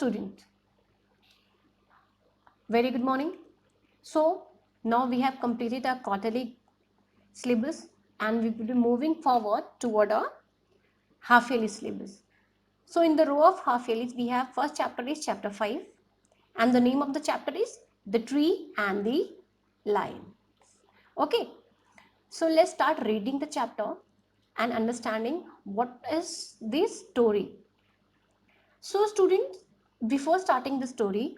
student, very good morning. So now we have completed our quarterly syllabus and we will be moving forward toward our half yearly syllabus. So in the row of half yearlies, we have first chapter is chapter 5 and the name of the chapter is The Tree and the Lion. Okay, so let's start reading the chapter and understanding what is this story. So students, before starting the story,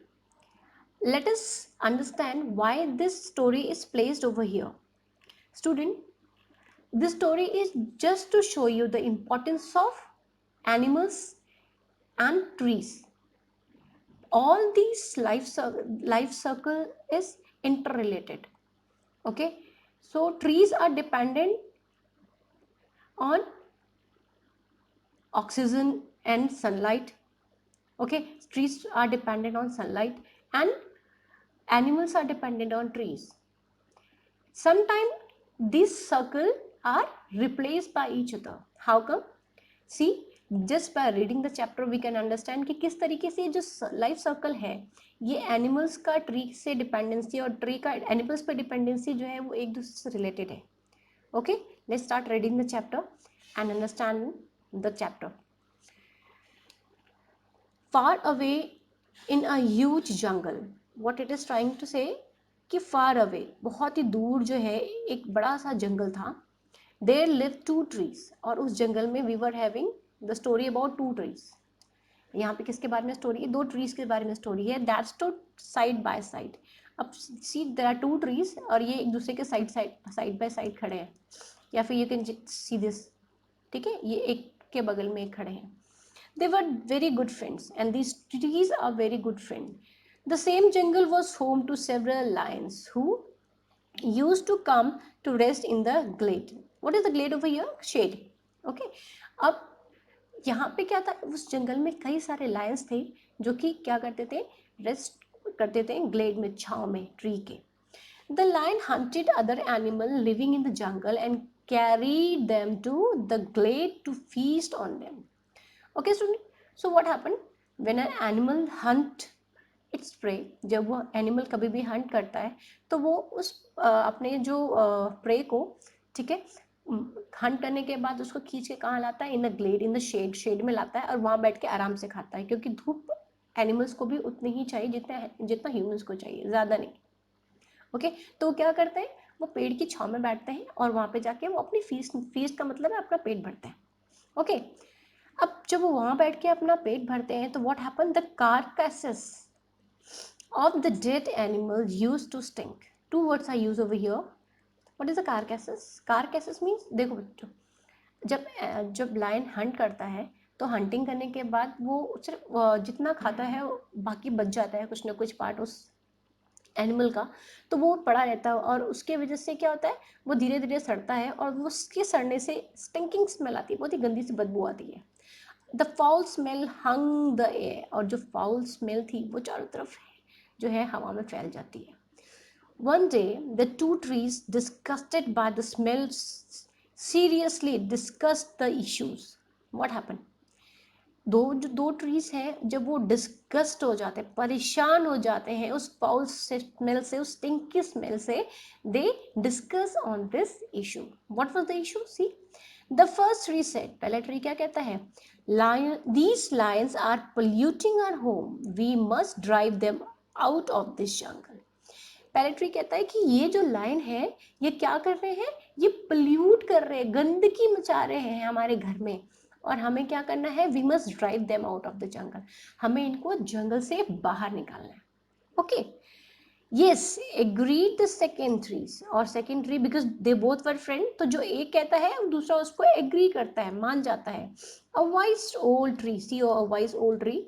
let us understand why this story is placed over here. Student, this story is just to show you the importance of animals and trees. All these life circle is interrelated. Okay, so trees are dependent on oxygen and sunlight. Okay, trees are dependent on sunlight and animals are dependent on trees. Sometimes these circle are replaced by each other. How come? See, just by reading the chapter we can understand कि किस तरीके से जो life circle है ये animals का tree से dependency और ट्री का एनिमल्स पे डिपेंडेंसी जो है वो एक दूसरे से रिलेटेड है. Okay, let's start reading the chapter and understand the chapter. Far away in a huge jungle, what it is trying to say कि far away, बहुत ही दूर जो है एक बड़ा सा जंगल था. There lived two trees, और उस जंगल में we were having the story about two trees. यहाँ पे किसके बारे में स्टोरी है? दो ट्रीज के बारे में स्टोरी है. That stood side by side. अब see there are two trees और ये एक दूसरे के साइड बाय साइड खड़े हैं, या फिर you can see this. ठीक है, ये एक के बगल में एक खड़े हैं. They were very good friends and these trees are very good friends. The same jungle was home to several lions who used to come to rest in the glade. What is the glade over here? Shade. Okay. अब यहाँ पे क्या था, उस जंगल में कई सारे Lions थे जो कि क्या करते थे, रेस्ट करते थे ग्लेड में, छांव में ट्री के. The lion hunted other animals living in the jungle and carried them to the glade to feast on them. Okay student, so what happened when an animal hunt its prey, जब वो animal कभी भी Hunt करता है तो वो उस अपने जो प्रे को, ठीक है, हंट करने के बाद उसको खींच के कहाँ लाता है? In the glade, in the shade में लाता है और वहाँ बैठ के आराम से खाता है, क्योंकि धूप एनिमल्स को भी उतनी ही चाहिए जितना ह्यूमंस को चाहिए, ज़्यादा नहीं. ओके, तो क्या करते हैं, वो पेड़ की छांव में बैठते हैं और वहाँ पे जाके वो अपनी फीस्ट का मतलब है अपना पेट भरते हैं. ओके, अब जब वो वहाँ बैठ के अपना पेट भरते हैं तो what happen, the carcasses of the dead animal used to stink. Two words are used over here. What is the carcasses? Carcasses means, देखो बच्चों, जब लायन हंट करता है तो हंटिंग करने के बाद वो सिर्फ जितना खाता है बाकी बच जाता है, कुछ ना कुछ पार्ट उस एनिमल का, तो वो पड़ा रहता है और उसके वजह से क्या होता है, वो धीरे धीरे सड़ता है और वो उसके सड़ने से स्टिंकिंग स्मेल आती है, बहुत ही गंदी सी बदबू आती है. The foul smell hung the air, और जो फाउल स्मेल थी वो चारों तरफ जो है हवा में फैल जाती है. One day the two trees, disgusted by the smell, seriously discussed the issues. What happened? दो ट्रीज हैं, जब वो डिस्गस्ट हो जाते हैं, परेशान हो जाते हैं उस फाउल स्मेल से, उस स्टिंकी स्मेल से, they discuss on this issue. What was the issue? See, the first tree said, पहला ट्री क्या कहता है, these lions are polluting our home, we must drive them out of this jungle. पहला tree कहता है कि ये जो लायन है ये क्या कर रहे हैं, ये पोल्यूट कर रहे हैं, गंदगी मचा रहे हैं हमारे घर में, और हमें क्या करना है, we must drive them out of the jungle, हमें इनको जंगल से बाहर निकालना है. Okay, yes, agreed the second tree, और second tree because they both were friend, तो जो एक कहता है दूसरा उसको एग्री करता है, मान जाता है. A wise old tree, see a wise old tree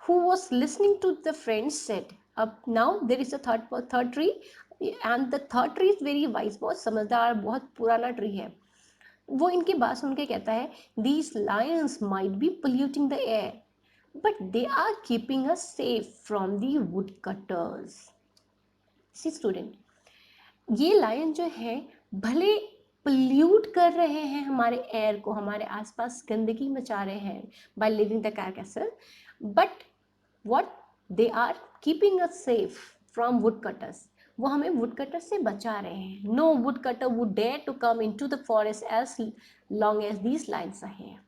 who was listening to the friends said, अब now there is a third tree and the third tree is very wise, बहुत समझदार, बहुत पुराना ट्री है. वो इनकी बात सुन के कहता है, these lions might be polluting the air but they are keeping us safe from the woodcutters. See student, ये लायन जो है भले पोल्यूट कर रहे हैं हमारे एयर को, हमारे आसपास गंदगी मचा रहे हैं by leaving the carcass, but what they are keeping us safe from woodcutters. वो हमें woodcutters से बचा रहे हैं. No woodcutter would dare to come into the forest as long as these lions are here.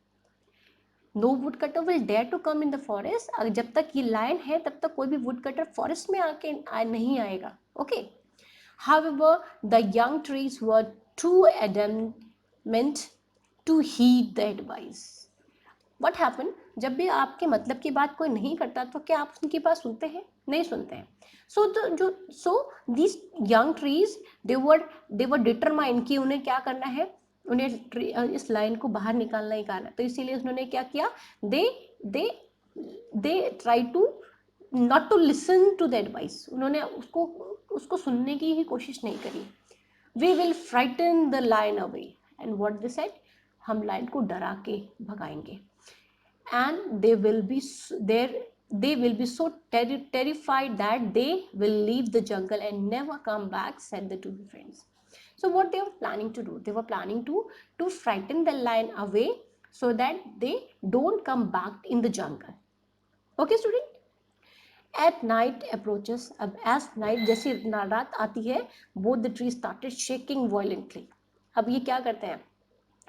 No woodcutter will dare to come in the forest. जब तक ये lion है तब तक कोई भी woodcutter forest में नहीं आएगा. Okay. However, the young trees were too adamant to heed the advice. What happened? जब भी आपके मतलब की बात कोई नहीं करता तो क्या आप उनकी बात सुनते हैं? नहीं सुनते हैं. So these young trees they were determined कि उन्हें क्या करना है, उन्हें इस लाइन को बाहर निकालना ही करना. तो इसीलिए उन्होंने क्या किया? They try to not to listen to the advice. उन्होंने उसको सुनने की ही कोशिश नहीं करी. We will frighten the lion away. And what they said? हम लाइन को डरा के भगाएंगे. And they will be so terrified that they will leave the jungle and never come back, said the two friends. So what they were planning to do? They were planning to frighten the lion away so that they don't come back in the jungle. Okay, student? At night approaches, अब as night जैसे रात आती है, both the trees started shaking violently. अब ये क्या करते हैं?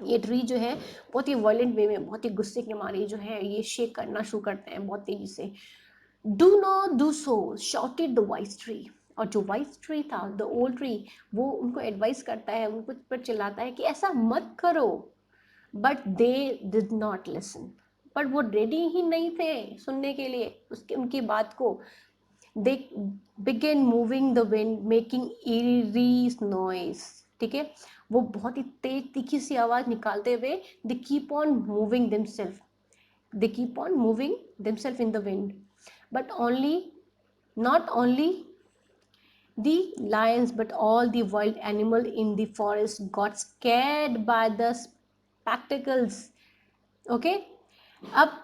ये ट्री जो है बहुत ही वायलेंट वे में, बहुत ही गुस्से के मारे जो है ये शेक करना शुरू करते हैं बहुत तेजी से. Do not do so, shouted the vice tree. और जो वाइस ट्री था, द ओल्ड ट्री, वो उनको एडवाइस करता है, उनको पर चिल्लाता है कि ऐसा मत करो. But they did not listen. But वो रेडी ही नहीं थे सुनने के लिए उनकी बात को. They began moving the wind making eerie noise. ठीक है, वो बहुत ही तेज तीखी सी आवाज निकालते हुए they keep on moving themselves in the wind. But not only the lions but all the wild animal in the forest got scared by the spectacles. Okay, अब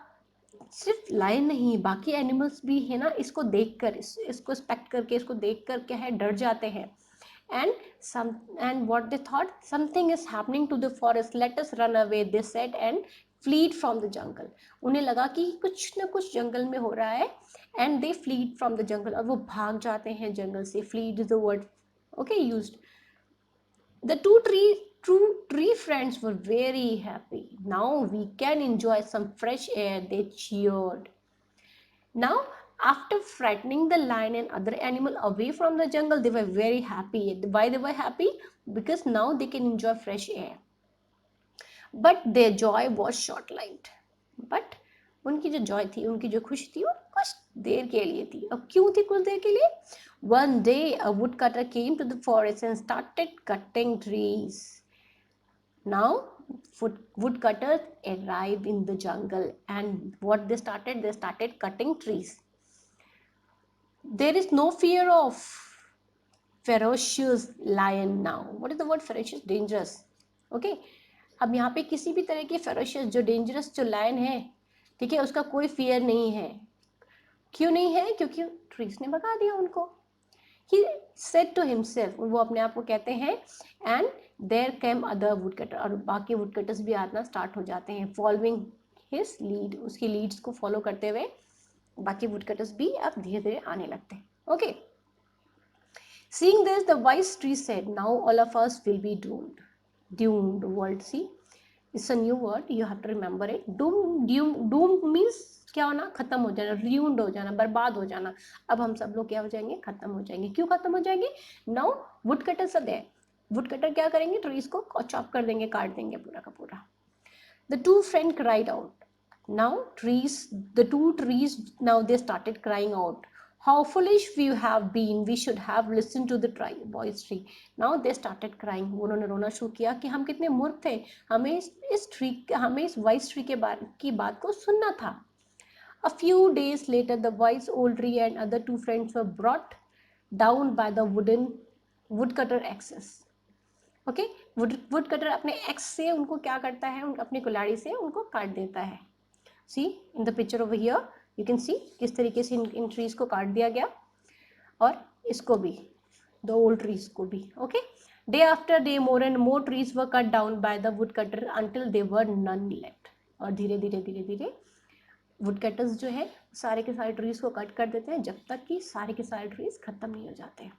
सिर्फ लायन नहीं, बाकी एनिमल्स भी है ना, इसको देखकर, इसको स्पेक्ट करके, इसको देखकर क्या है, डर जाते हैं. And what they thought, something is happening to the forest, let us run away, they said, and fled from the jungle. उन्हें लगा कि कुछ ना कुछ जंगल में हो रहा है, and they fled from the jungle. और वो भाग जाते हैं जंगल से. Fled is the word okay used. The two tree friends were very happy. Now we can enjoy some fresh air, they cheered. Now, after frightening the lion and other animal away from the jungle, they were very happy. Why they were happy? Because now they can enjoy fresh air. But their joy was short-lived. But उनकी जो Joy थी, उनकी जो खुशी थी, वो कुछ देर के लिए थी. अब क्यों थी कुछ देर के लिए? One day a woodcutter came to the forest and started cutting trees. Now woodcutters arrived in the jungle, and what they started cutting trees. There is no fear of ferocious lion now. What is the word ferocious? Dangerous. Okay, अब यहाँ पे किसी भी तरह की ferocious जो dangerous जो lion है, ठीक है, उसका कोई fear नहीं है. क्यों नहीं है? क्योंकि trees ने भगा दिया उनको. He said to himself, वो अपने आप को कहते हैं, and there came other woodcutter, और बाकी woodcutters भी आना start हो जाते हैं, following his lead, उसकी leads को follow करते हुए बाकी woodcutters भी अब धीरे धीरे आने लगते हैं. Okay. Seeing this, the wise tree said, now all of us will be doomed. Doomed word, see, it's a new word, you have to remember it. Doomed means क्या होना? खत्म हो जाना, ruined हो जाना, बर्बाद हो जाना. अब हम सब लोग क्या हो जाएंगे? खत्म हो जाएंगे. क्यों खत्म हो जाएंगे? Now woodcutters are there. woodcutter क्या करेंगे? ट्रीज को चॉप कर देंगे, काट देंगे पूरा का पूरा. The two friends cried out. Now the two trees, now they started crying out. How foolish we have been, we should have listened to the voice tree. Now they started crying. उन्होंने रोना शुरू किया कि हम कितने मूर्ख थे, हमें इस voice tree की बात को सुनना था. A few days later, the wise old tree and other two friends were brought down by the woodcutter axes. Okay, woodcutter अपने एक्स से उनको क्या करता है? अपनी कुल्हाड़ी से उनको काट देता है. See in the picture over here you can see किस तरीके से इन ट्रीज को काट दिया गया, और इसको भी, द ओल्ड ट्रीज को भी. Okay, day after day more and more trees were cut down by the woodcutter until they were none left. और धीरे धीरे धीरे धीरे वुड कटर्स जो है सारे के सारे ट्रीज को कट कर देते हैं जब तक कि सारे के सारे ट्रीज खत्म नहीं हो जाते.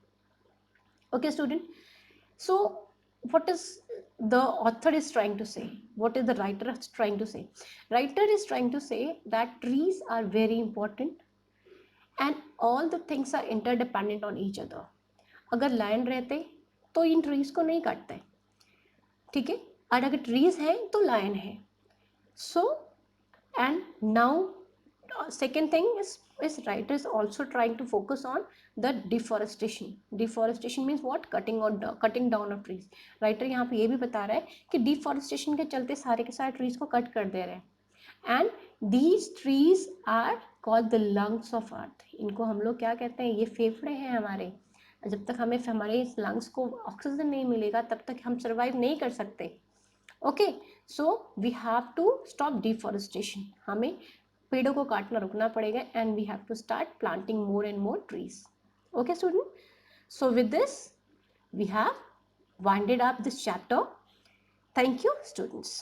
Okay student, so what is the author is trying to say, what is the writer is trying to say? Writer is trying to say that trees are very important and all the things are interdependent on each other. अगर lion रहते तो इन trees को नहीं काटते, ठीक है, और अगर ट्रीज हैं तो लायन है. So and now second thing is writer is also trying to focus on the deforestation. Deforestation means what? cutting down of trees. writer यहाँ पे ये भी बता रहा है कि deforestation के चलते सारे के सारे trees को कट कर दे रहे हैं. and these trees are called the lungs of earth. इनको हम लोग क्या कहते हैं? ये फेफड़े हैं हमारे. जब तक हमें हमारे इस लंग्स को ऑक्सीजन नहीं मिलेगा तब तक हम सर्वाइव नहीं कर सकते. Okay, so we have to stop deforestation. हमें पेड़ों को काटना रुकना पड़ेगा and we have to start planting more and more trees. Okay student, so with this we have winded up this chapter. Thank you students.